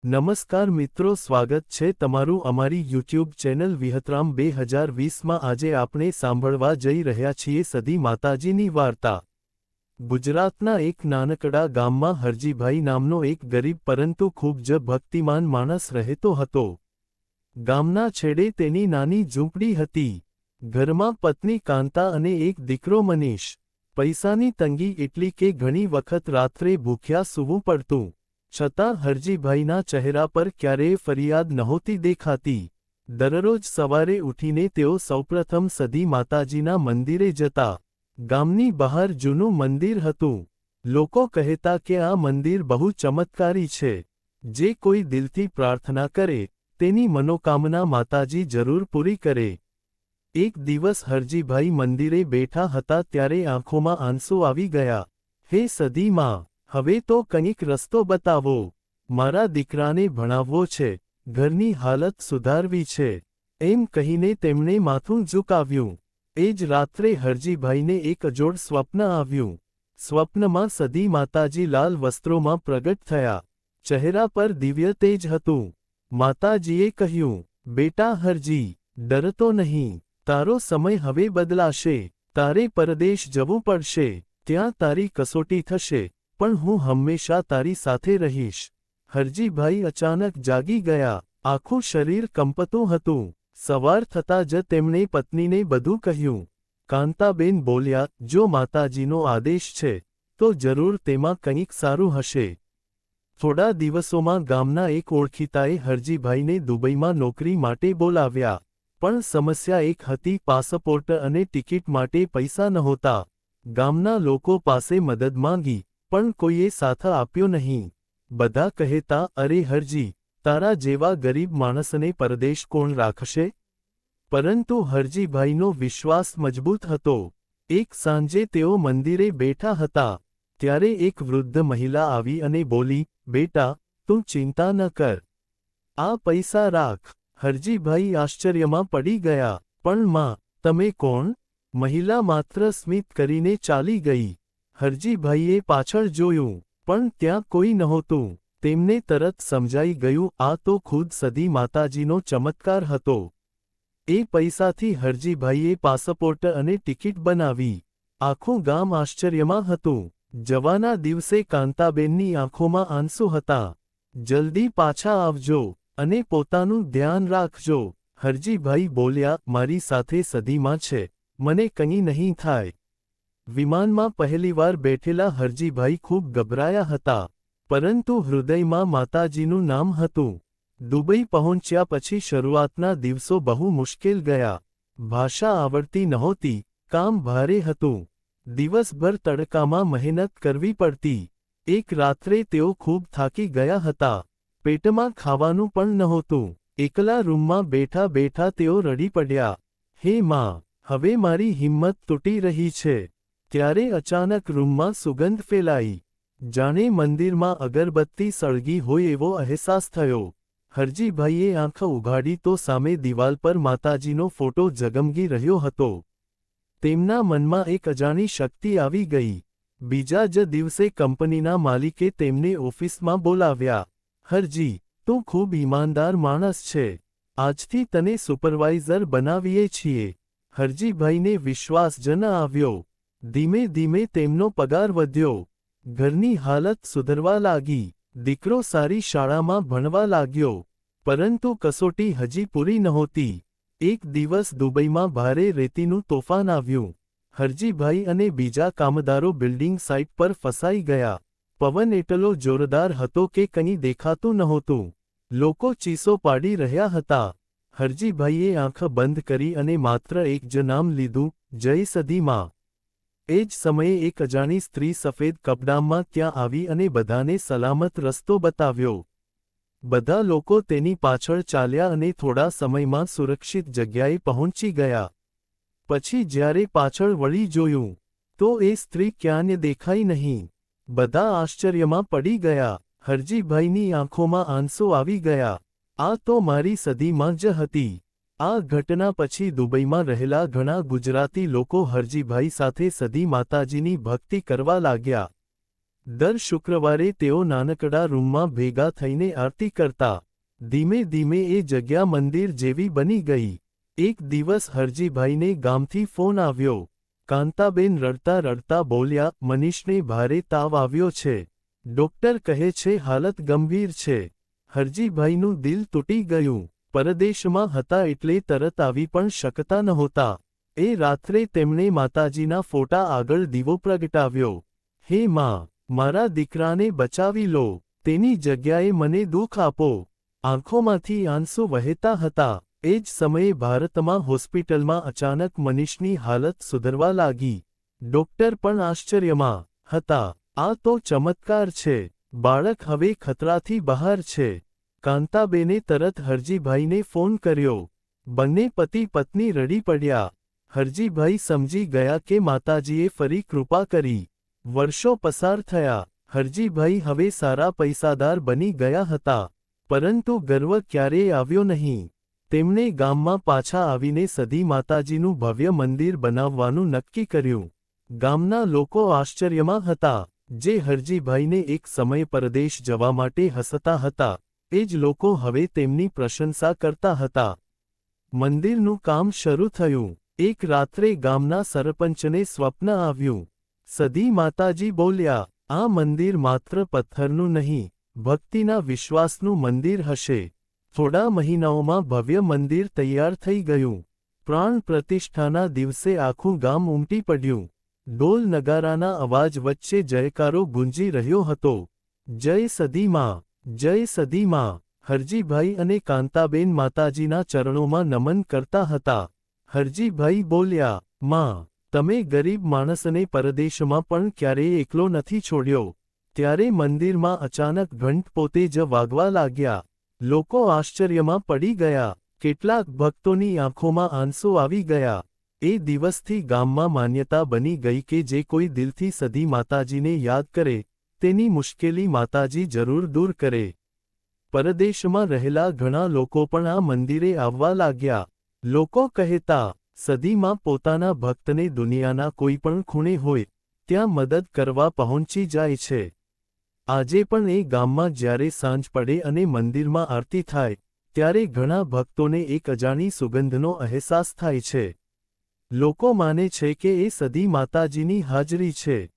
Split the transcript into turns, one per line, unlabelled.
નમસ્કાર મિત્રો, સ્વાગત છે તમારું અમારી યુટ્યુબ ચેનલ વિહતરામ 2020 માં। આજે આપણે સાંભળવા જઈ રહ્યા છીએ સદી માતાજીની વાર્તા। ગુજરાતના એક નાનકડા ગામમાં હરજીભાઈ નામનો એક ગરીબ પરંતુ ખૂબ જ ભક્તિમાન માણસ રહેતો હતો। ગામના છેડે તેની નાની ઝૂંપડી હતી। ઘરમાં પત્ની કાંતા અને એક દીકરો મનીષ। પૈસાની તંગી એટલી કે ઘણી વખત રાત્રે ભૂખ્યા સૂવું પડતું, છતાં હરજીભાઈના ચહેરા પર ક્યારેય ફરિયાદ નહોતી દેખાતી। દરરોજ સવારે ઉઠીને તેઓ સૌપ્રથમ સદી માતાજીના મંદિરે જતા। ગામની બહાર જૂનું મંદિર હતું। લોકો કહેતા કે આ મંદિર બહુ ચમત્કારી છે, જે કોઈ દિલથી પ્રાર્થના કરે તેની મનોકામના માતાજી જરૂર પૂરી કરે। એક દિવસ હરજીભાઈ મંદિરે બેઠા હતા ત્યારે આંખોમાં આંસુ આવી ગયા। હે સદી માં, હવે તો કંઈક રસ્તો બતાવો। મારા દીકરાને ભણાવવો છે, ઘરની હાલત સુધારવી છે, એમ કહીને તેમણે માથું ઝુકાવ્યું। એ જ રાત્રે હરજીભાઈને એક અજોડ સ્વપ્ન આવ્યું। સ્વપ્નમાં સદી માતાજી લાલ વસ્ત્રોમાં પ્રગટ થયા। ચહેરા પર દિવ્ય તેજ હતું। માતાજીએ કહ્યું, બેટા હરજી, ડરતો નહીં, તારો સમય હવે બદલાશે। તારે પરદેશ જવું પડશે, ત્યાં તારી કસોટી થશે, પણ હું હંમેશા તારી સાથે રહીશ। હરજીભાઈ અચાનક જાગી ગયા। આખું શરીર કંપતું હતું। સવાર થતાં જ તેમણે પત્નીને બધું કહ્યું। કાંતાબેન બોલ્યા, જો માતાજીનો આદેશ છે તો જરૂર તેમાં કંઈક સારું હશે। થોડા દિવસોમાં ગામના એક ઓળખીતાએ હરજીભાઈને દુબઈમાં નોકરી માટે બોલાવ્યા, પણ સમસ્યા એક હતી, પાસપોર્ટ અને ટિકિટ માટે પૈસા નહોતા। ગામના લોકો પાસે મદદ માંગી, પણ કોઈએ સાથ આપ્યો નહીં। બધા કહેતા, અરે હરજી, તારા જેવા ગરીબ માણસને પરદેશ કોણ રાખશે? પરંતુ હરજીભાઈનો વિશ્વાસ મજબૂત હતો। એક સાંજે તેઓ મંદિરે બેઠા હતા, ત્યારે એક વૃદ્ધ મહિલા આવી અને બોલી, બેટા, તું ચિંતા ન કર, આ પૈસા રાખ। હરજીભાઈ આશ્ચર્યમાં પડી ગયા। પણ માં, તમે કોણ? મહિલા માત્ર સ્મિત કરીને ચાલી ગઈ। હરજીભાઈએ પાછળ જોયું, પણ ત્યાં કોઈ નહોતું। તેમને તરત સમજાઈ ગયું, આ તો ખુદ સદી માતાજીનો ચમત્કાર હતો। એ પૈસાથી હરજીભાઈએ પાસપોર્ટ અને ટિકિટ બનાવી। આખું ગામ આશ્ચર્યમાં હતું। જવાના દિવસે કાંતાબેનની આંખોમાં આંસુ હતા। જલ્દી પાછા આવજો અને પોતાનું ધ્યાન રાખજો। હરજીભાઈ બોલ્યા, મારી સાથે સદીમાં છે, મને કંઈ નહીં થાય। વિમાનમાં પહેલીવાર બેઠેલા હરજીભાઈ ખૂબ ગભરાયા હતા, પરંતુ હૃદયમાં માતાજીનું નામ હતું। દુબઈ પહોંચ્યા પછી શરૂઆતના દિવસો બહુ મુશ્કેલ ગયા। ભાષા આવડતી નહોતી, કામ ભારે હતું, દિવસભર તડકામાં મહેનત કરવી પડતી। એક રાત્રે તેઓ ખૂબ થાકી ગયા હતા, પેટમાં ખાવાનું પણ નહોતું। એકલા રૂમમાં બેઠા બેઠા તેઓ રડી પડ્યા, હે માં, હવે મારી હિંમત તૂટી રહી છે। ત્યારે અચાનક રૂમમાં સુગંધ ફેલાઈ, જાણે મંદિરમાં અગરબત્તી સળગી હોય એવો અહેસાસ થયો। હરજીભાઈએ આંખ ઉઘાડી તો સામે દિવાલ પર માતાજીનો ફોટો ઝગમગી રહ્યો હતો। તેમના મનમાં એક અજાણી શક્તિ આવી ગઈ। બીજા જ દિવસે કંપનીના માલિકે તેમને ઓફિસમાં બોલાવ્યા। હરજી, તું ખૂબ ઈમાનદાર માણસ છે, આજથી તને સુપરવાઇઝર બનાવીએ છીએ। હરજીભાઈને વિશ્વાસ જ ન આવ્યો। ધીમે ધીમે તેમનો પગાર વધ્યો, ઘરની હાલત સુધરવા લાગી, દીકરો સારી શાળામાં ભણવા લાગ્યો। પરંતુ કસોટી હજી પૂરી નહોતી। એક દિવસ દુબઈમાં ભારે રેતીનું તોફાન આવ્યું। હરજીભાઈ અને બીજા કામદારો બિલ્ડિંગ સાઇટ પર ફસાઈ ગયા। પવન એટલો જોરદાર હતો કે કંઈ દેખાતું નહોતું। લોકો ચીસો પાડી રહ્યા હતા। હરજીભાઈએ આંખ બંધ કરી અને માત્ર એક જ નામ લીધું, જય સદી માં। એ જ સમયે એક અજાણી સ્ત્રી સફેદ કપડામાં ત્યાં આવી અને બધાને સલામત રસ્તો બતાવ્યો। બધા લોકો તેની પાછળ ચાલ્યા અને થોડા સમયમાં સુરક્ષિત જગ્યાએ પહોંચી ગયા। પછી જ્યારે પાછળ વળી જોયું, તો એ સ્ત્રી ક્યાંય દેખાઈ નહીં। બધા આશ્ચર્યમાં પડી ગયા। હરજીભાઈની આંખોમાં આંસુ આવી ગયા। આ તો મારી સદીમાં જ હતી। આ ઘટના પછી દુબઈમાં રહેલા ઘણા ગુજરાતી લોકો હરજીભાઈ સાથે સદી માતાજીની ભક્તિ કરવા લાગ્યા। દર શુક્રવારે તેઓ નાનકડા રૂમમાં ભેગા થઈને આરતી કરતા. ધીમે ધીમે એ જગ્યા મંદિર જેવી બની ગઈ. એક દિવસ હરજીભાઈને ગામથી ફોન આવ્યો. કાંતાબેન રડતા રડતા બોલ્યા, મનીષને ભારે તાવ આવ્યો છે. ડોક્ટર કહે છે હાલત ગંભીર છે. હરજીભાઈનું દિલ તૂટી ગયું. પરદેશમાં હતા એટલે તરત આવી પણ શકતા નહોતા. એ રાત્રે તેમણે માતાજીના ફોટા આગળ દીવો પ્રગટાવ્યો. હે માં, મારા દીકરાને બચાવી લો, તેની જગ્યાએ મને દુઃખ આપો. આંખોમાંથી આંસુ વહેતા હતા. એ જ સમયે ભારતમાં હોસ્પિટલમાં અચાનક મનીષની હાલત સુધરવા લાગી. ડોક્ટર પણ આશ્ચર્યમાં હતા. આ તો ચમત્કાર છે. બાળક હવે ખતરાથી બહાર છે. કાંતાબેને તરત હરજીભાઈને ફોન કર્યો. બંને પતિ પત્ની રડી પડ્યા. હરજીભાઈ સમજી ગયા કે માતાજીએ ફરી કૃપા કરી. વર્ષો પસાર થયા. હરજીભાઈ હવે સારા પૈસાદાર બની ગયા હતા. પરંતુ ગર્વ ક્યારેય આવ્યો નહીં. તેમણે ગામમાં પાછા આવીને સધી માતાજીનું ભવ્ય મંદિર બનાવવાનું નક્કી કર્યું. ગામના લોકો આશ્ચર્યમાં હતા. જે હરજીભાઈને એક સમય પરદેશ જવા માટે હસતા હતા, એ જ લોકો હવે તેમની પ્રશંસા કરતા હતા. મંદિરનું કામ શરૂ થયું. એક રાત્રે ગામના સરપંચને સ્વપ્ન આવ્યું. સધી માતાજી બોલ્યા, આ મંદિર માત્ર પથ્થરનું નહીં, ભક્તિના વિશ્વાસનું મંદિર હશે. થોડા મહિનાઓમાં ભવ્ય મંદિર તૈયાર થઈ ગયું. પ્રાણ પ્રતિષ્ઠાના દિવસે આખું ગામ ઉમટી પડ્યું. ઢોલ નગારાના અવાજ વચ્ચે જયકારો ગુંજી રહ્યો હતો. જય સધી માં, જય સધી માં. હરજીભાઈ અને કાંતાબેન માતાજીના ચરણોમાં નમન કરતા હતા. હરજીભાઈ બોલ્યા, માં, તમે ગરીબ માણસને પરદેશમાં પણ ક્યારેય એકલો નથી છોડ્યો. ત્યારે મંદિરમાં અચાનક ઘંટ પોતે જ વાગવા લાગ્યા. લોકો આશ્ચર્યમાં પડી ગયા. કેટલાક ભક્તોની આંખોમાં આંસુ આવી ગયા. એ દિવસથી ગામમાં માન્યતા બની ગઈ કે જે કોઈ દિલથી સધી માતાજીને યાદ કરે, તેની મુશ્કેલી માતાજી જરૂર દૂર કરે. પરદેશમાં રહેલા ઘણા લોકો પણ આ મંદિરે આવવા લાગ્યા. લોકો કહેતા, સધી માં પોતાના ભક્તને દુનિયાના કોઈ પણ ખૂણે હોય ત્યાં મદદ કરવા પહોંચી જાય છે. આજે પણ એ ગામમાં જ્યારે સાંજ પડે અને મંદિરમાં આરતી થાય, ત્યારે ઘણા ભક્તોને એક અજાણી સુગંધનો અહેસાસ થાય છે. લોકો માને છે કે એ સધી માતાજીની હાજરી છે.